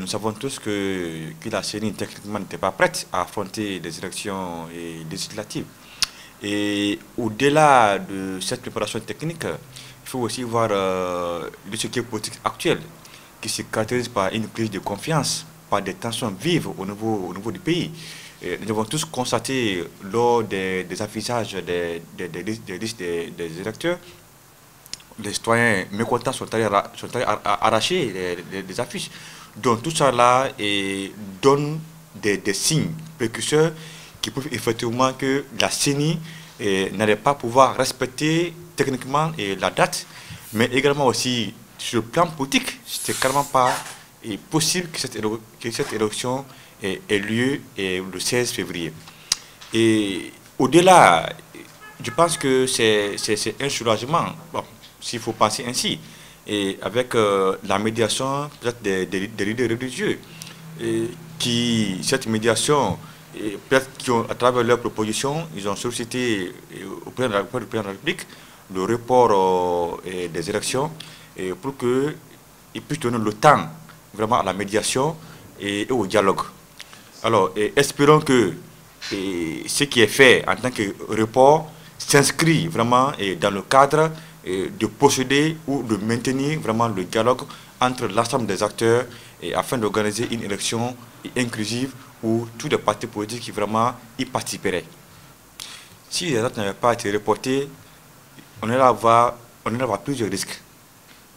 nous savons tous que la CENI techniquement n'était pas prête à affronter les élections législatives. Et au-delà de cette préparation technique, il faut aussi voir le secteur politique actuel qui se caractérise par une crise de confiance, par des tensions vives au niveau du pays. Et nous avons tous constaté lors des affichages des listes des électeurs, les citoyens mécontents sont allés arracher les affiches. Donc tout ça là donne des signes précurseurs qui prouvent effectivement que la CENI n'allait pas pouvoir respecter techniquement la date, mais également aussi sur le plan politique, c'est carrément pas possible que cette élection ait lieu le 16 février. Et au-delà, je pense que c'est un soulagement, bon, s'il faut penser ainsi, et avec la médiation peut-être des leaders religieux, cette médiation, peut-être à travers leurs propositions, ils ont sollicité auprès du président de la République le report des élections pour qu'ils puissent donner le temps vraiment à la médiation et au dialogue. Alors, espérons que ce qui est fait en tant que report s'inscrit vraiment dans le cadre de procéder ou de maintenir vraiment le dialogue entre l'ensemble des acteurs afin d'organiser une élection inclusive où tous les partis politiques vraiment y participeraient. Si les dates n'avaient pas été reportées, on allait avoir plusieurs risques.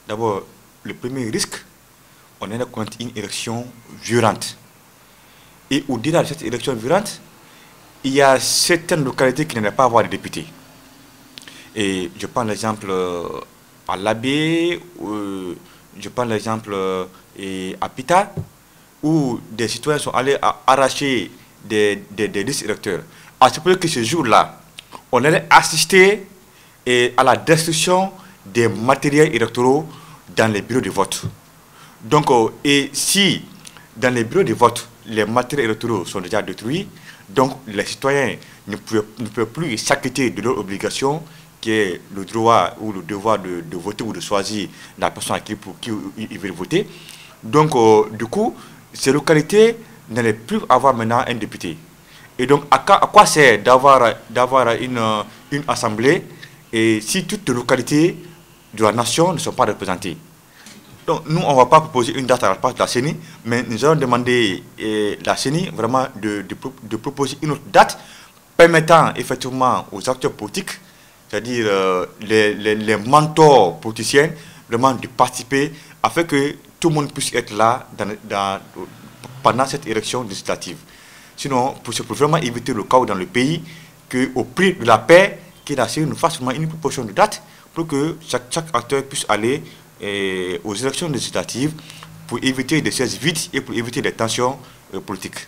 D'abord, le premier risque, on allait connaître une élection violente. Et au-delà de cette élection violente, il y a certaines localités qui n'allaient pas avoir de députés. Et je prends l'exemple à Labé, je prends l'exemple à Pita, où des citoyens sont allés arracher des listes électeurs. À ce point que ce jour-là, on allait assister à la destruction des matériels électoraux dans les bureaux de vote. Donc, et si dans les bureaux de vote, les matériels électoraux sont déjà détruits, donc les citoyens ne peuvent plus s'acquitter de leur obligation, qui est le droit ou le devoir de voter ou de choisir la personne à qui ils veulent voter. Donc, du coup, ces localités n'allaient plus avoir maintenant un député. Et donc, à quoi sert d'avoir une assemblée et si toutes les localités de la nation ne sont pas représentées? Donc, nous, on ne va pas proposer une date à la place de la CENI, mais nous allons demander la CENI vraiment de proposer une autre date permettant effectivement aux acteurs politiques, c'est-à-dire les mentors politiciens, vraiment de participer afin que tout le monde puisse être là pendant cette élection législative. Sinon, pour vraiment éviter le chaos dans le pays, qu'au prix de la paix, que la CENI nous fasse vraiment une proposition de date pour que chaque acteur puisse aller aux élections législatives pour éviter des sièges vides et pour éviter des tensions politiques.